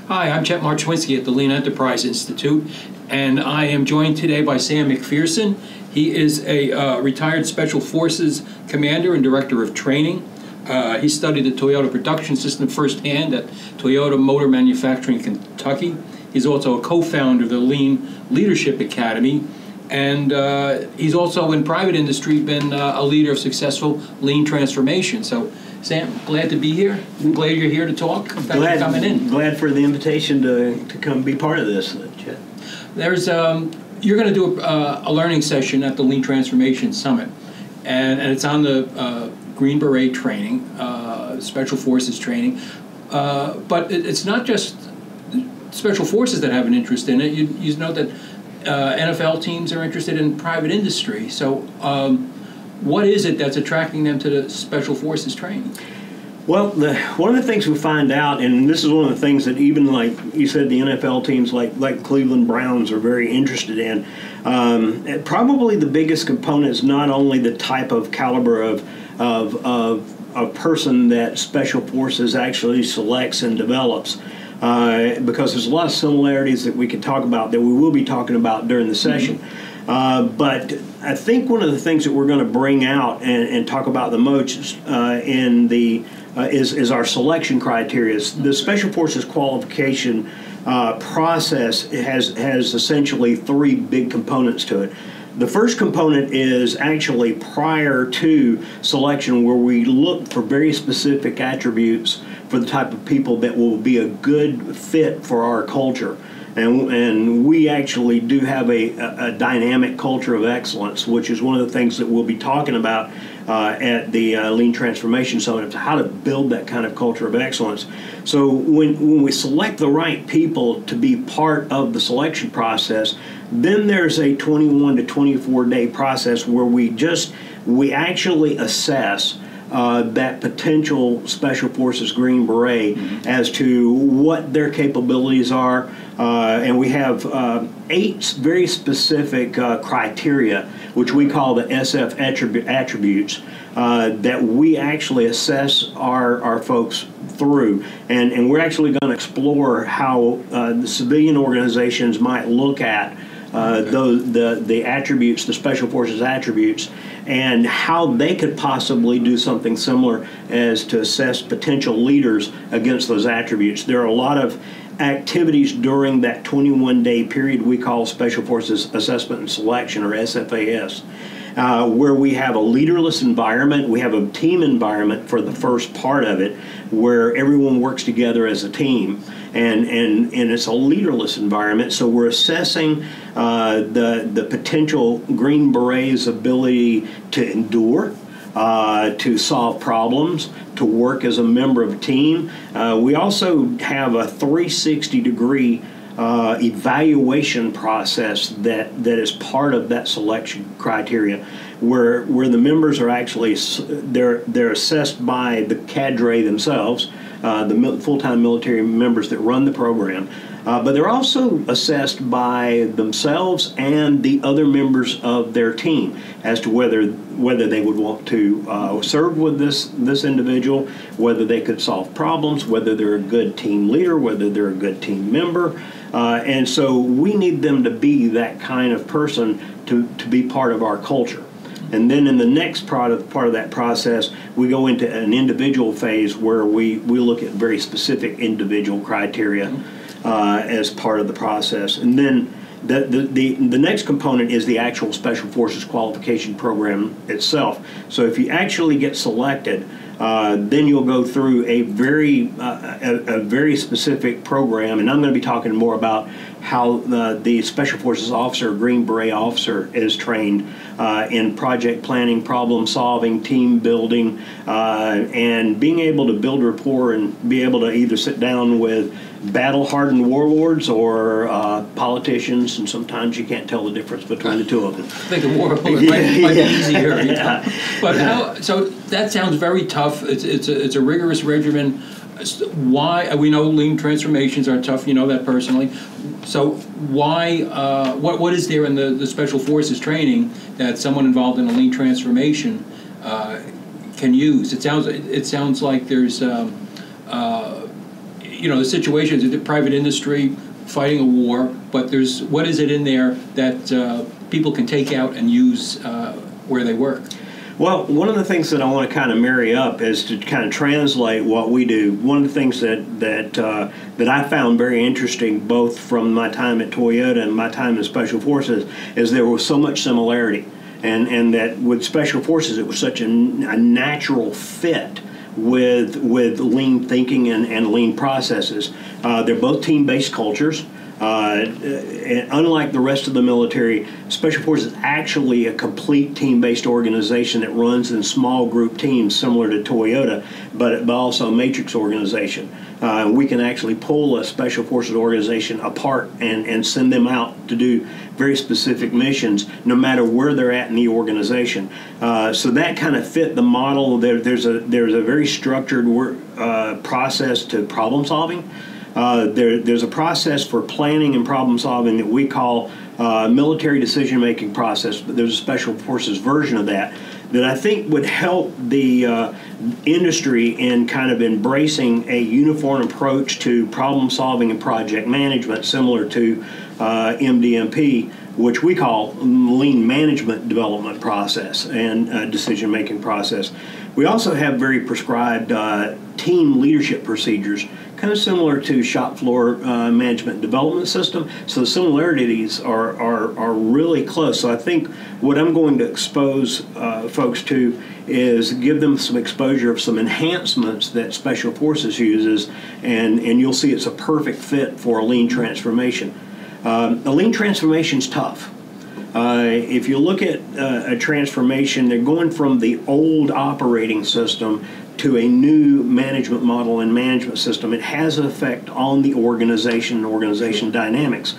Hi, I'm Chet Marchwinski at the Lean Enterprise Institute, and I am joined today by Sam MacPherson. He is a retired Special Forces commander and director of training. He studied the Toyota production system firsthand at Toyota Motor Manufacturing, Kentucky. He's also a co-founder of the Lean Leadership Academy, and he's also in private industry been a leader of successful lean transformation. So, Sam, glad to be here. I'm glad you're here to talk. Thanks for coming in. Glad for the invitation to come be part of this, Chet. There's you're going to do a learning session at the Lean Transformation Summit, and it's on the Green Beret training, Special Forces training, but it's not just Special Forces that have an interest in it. You know that NFL teams are interested in private industry. So what is it that's attracting them to the Special Forces training? Well, one of the things we find out, and this is one of the things that even like you said, the NFL teams like Cleveland Browns are very interested in. Probably the biggest component is not only the type of caliber of person that Special Forces actually selects and develops, because there's a lot of similarities that we could talk about that we will be talking about during the session. But I think one of the things that we're going to bring out and talk about the most in the is our selection criteria. The Special Forces qualification process has essentially three big components to it. The first component is actually prior to selection, where we look for very specific attributes for the type of people that will be a good fit for our culture. And we actually do have a dynamic culture of excellence, which is one of the things that we'll be talking about at the Lean Transformation Summit, how to build that kind of culture of excellence. So when we select the right people to be part of the selection process, then there's a 21 to 24 day process where we actually assess that potential Special Forces Green Beret as to what their capabilities are. And we have 8 very specific criteria, which we call the SF attributes, that we actually assess our folks through. And we're actually going to explore how the civilian organizations might look at the attributes, the Special Forces attributes, and how they could possibly do something similar as to assess potential leaders against those attributes. There are a lot of activities during that 21-day period we call Special Forces Assessment and Selection, or SFAS, where we have a leaderless environment. We have a team environment for the first part of it, where everyone works together as a team, and it's a leaderless environment. So we're assessing the potential Green Beret's ability to endure, to solve problems, to work as a member of a team. We also have a 360-degree evaluation process that is part of that selection criteria, where the members are actually they're assessed by the cadre themselves, the full-time military members that run the program. But they're also assessed by themselves and the other members of their team as to whether they would want to serve with this individual, whether they could solve problems, whether they're a good team leader, whether they're a good team member. And so we need them to be that kind of person to be part of our culture. And then in the next part of that process, we go into an individual phase where we look at very specific individual criteria as part of the process. And then the next component is the actual Special Forces qualification program itself. So if you actually get selected, then you'll go through a very specific program, and I'm going to be talking more about how the Special Forces officer, Green Beret officer, is trained in project planning, problem solving, team building, and being able to build rapport and be able to either sit down with battle-hardened warlords or politicians, and sometimes you can't tell the difference between the two of them. I think a war might be easier. Yeah. But so that sounds very tough. It's a rigorous regimen. Why? We know lean transformations are tough. You know that personally. So why? What is there in the Special Forces training that someone involved in a lean transformation can use? It sounds like there's the situation is the private industry fighting a war, but what is it in there that people can take out and use where they work? Well, one of the things that I want to kind of marry up is to kind of translate what we do. One of the things that I found very interesting, both from my time at Toyota and my time in Special Forces, is there was so much similarity, and that with Special Forces it was such a natural fit with lean thinking and lean processes. They're both team-based cultures. And unlike the rest of the military, Special Forces is actually a complete team-based organization that runs in small group teams similar to Toyota, but also a matrix organization. We can actually pull a Special Forces organization apart and send them out to do very specific missions no matter where they're at in the organization. So that kind of fit the model. There's a very structured process to problem solving. There's a process for planning and problem solving that we call military decision-making process, but there's a Special Forces version of that I think would help the industry in kind of embracing a uniform approach to problem solving and project management similar to MDMP, which we call lean management development process and decision-making process. We also have very prescribed team leadership procedures, kind of similar to shop floor management development system. So the similarities are really close. So I think what I'm going to expose folks to is give them some exposure of some enhancements that Special Forces uses, and you'll see it's a perfect fit for a lean transformation. A lean transformation is tough. If you look at a transformation, they're going from the old operating system to a new management model and management system. It has an effect on the organization and organization dynamics.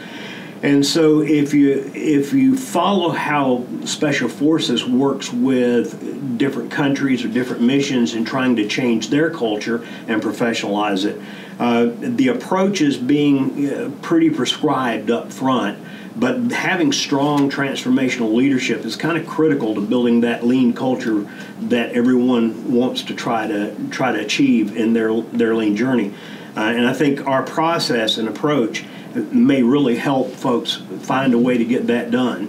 And so if you follow how Special Forces works with different countries or different missions in trying to change their culture and professionalize it, the approach is being pretty prescribed up front. But having strong transformational leadership is kind of critical to building that lean culture that everyone wants to try to achieve in their lean journey. And I think our process and approach may really help folks find a way to get that done.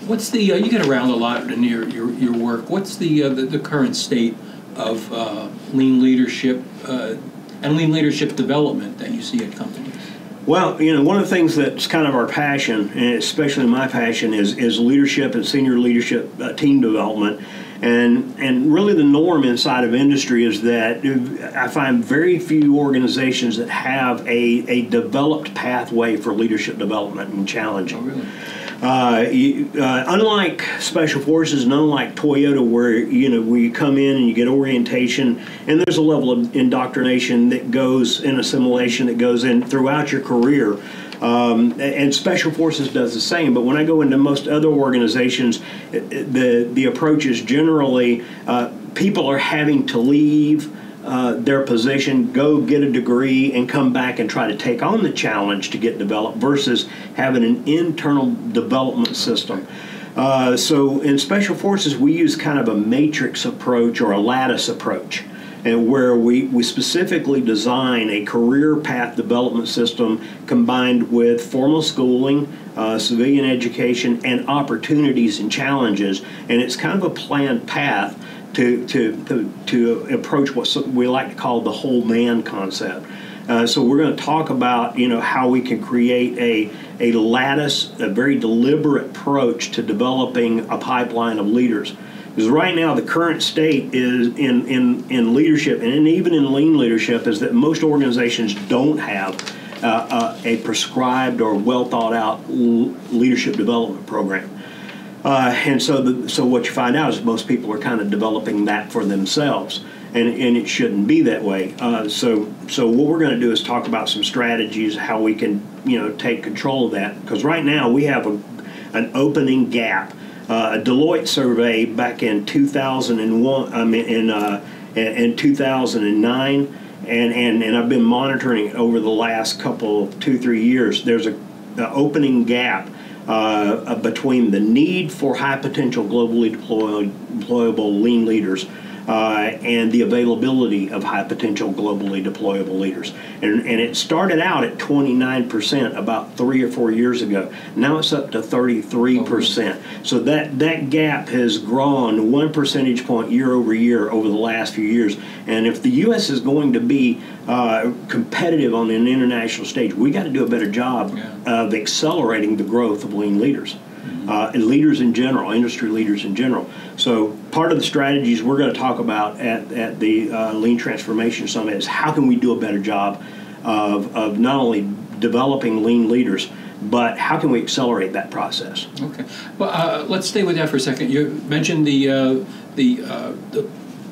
What's the you get around a lot in your work? What's the current state of lean leadership and lean leadership development that you see at companies? Well, one of the things that's kind of our passion, and especially my passion, is leadership and senior leadership team development. And really the norm inside of industry is that I find very few organizations that have a developed pathway for leadership development and challenging. Oh, really? Unlike Special Forces and unlike Toyota, where we come in and you get orientation, and there's a level of indoctrination that goes in assimilation that goes in throughout your career. And Special Forces does the same. But when I go into most other organizations, the approach is generally people are having to leave their position, go get a degree, and come back and try to take on the challenge to get developed versus having an internal development system. So in Special Forces, we use kind of a matrix approach or a lattice approach, and where we specifically design a career path development system combined with formal schooling, civilian education, and opportunities and challenges. And it's kind of a planned path to approach what we like to call the whole man concept. So we're going to talk about how we can create a lattice, a very deliberate approach to developing a pipeline of leaders. Because right now the current state is in leadership and even in lean leadership is that most organizations don't have a prescribed or well thought out leadership development program. And so what you find out is most people are kind of developing that for themselves, and it shouldn't be that way. So what we're going to do is talk about some strategies, how we can take control of that. Because right now we have an opening gap. A Deloitte survey back in 2001, in 2009, and I've been monitoring it over the last couple 2-3 years. There's an opening gap between the need for high potential globally deployable lean leaders and the availability of high potential globally deployable leaders. And it started out at 29% about 3 or 4 years ago. Now it's up to 33%. So that gap has grown 1 percentage point year over year over the last few years. And if the U.S. is going to be competitive on an international stage, we got to do a better job of accelerating the growth of lean leaders. And leaders in general, industry leaders in general. So part of the strategies we're going to talk about at the Lean Transformation Summit is how can we do a better job of not only developing lean leaders, but how can we accelerate that process? Okay. Well, let's stay with that for a second. You mentioned the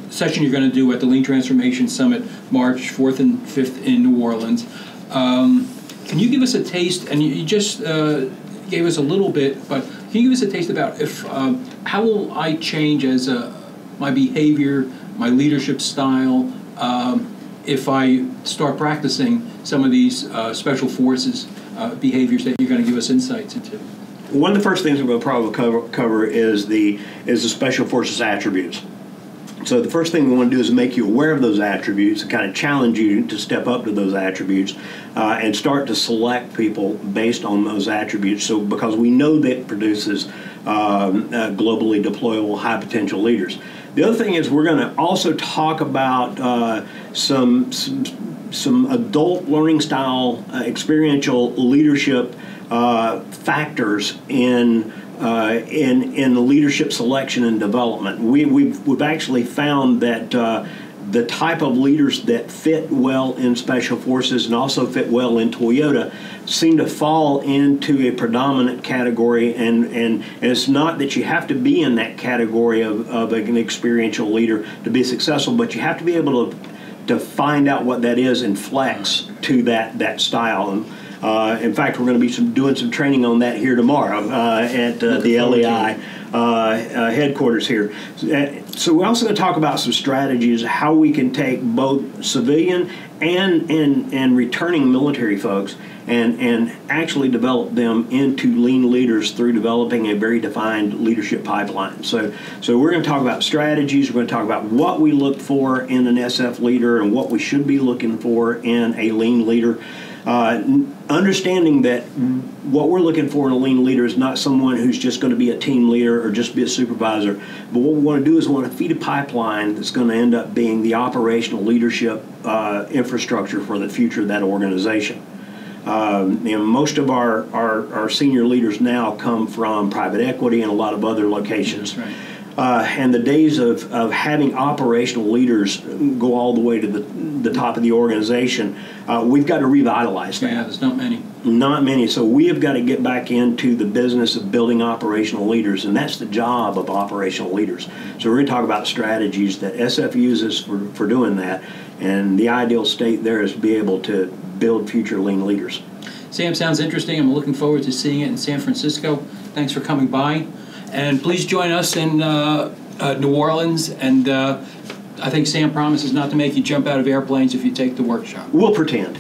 session you're going to do at the Lean Transformation Summit, March 4th and 5th in New Orleans. Can you give us a taste, and you just gave us a little bit, but can you give us a taste about how will I change as my behavior, my leadership style, if I start practicing some of these special forces behaviors that you're going to give us insights into? One of the first things we're going to probably cover is the special forces attributes. So the first thing we want to do is make you aware of those attributes and kind of challenge you to step up to those attributes and start to select people based on those attributes. So because we know that produces globally deployable high potential leaders. The other thing is we're going to also talk about some adult learning style experiential leadership factors in the leadership selection and development. We've actually found that the type of leaders that fit well in Special Forces and also fit well in Toyota seem to fall into a predominant category, and it's not that you have to be in that category of an experiential leader to be successful, but you have to be able to find out what that is and flex to that style. And in fact, we're going to be doing some training on that here tomorrow at the LEI headquarters here. So we're also going to talk about some strategies, how we can take both civilian and returning military folks and actually develop them into lean leaders through developing a very defined leadership pipeline. So we're going to talk about strategies. We're going to talk about what we look for in an SF leader and what we should be looking for in a lean leader. Understanding that what we're looking for in a lean leader is not someone who's just going to be a team leader or just be a supervisor, but what we want to do is we want to feed a pipeline that's going to end up being the operational leadership infrastructure for the future of that organization. Most of our senior leaders now come from private equity and a lot of other locations. That's right. And the days of having operational leaders go all the way to the top of the organization, we've got to revitalize that. Yeah, there's not many. Not many. So we have got to get back into the business of building operational leaders, and that's the job of operational leaders. So we're going to talk about strategies that SF uses for doing that, and the ideal state there is to be able to build future lean leaders. Sam, sounds interesting. I'm looking forward to seeing it in San Francisco. Thanks for coming by. And please join us in New Orleans. And I think Sam promises not to make you jump out of airplanes if you take the workshop. We'll pretend.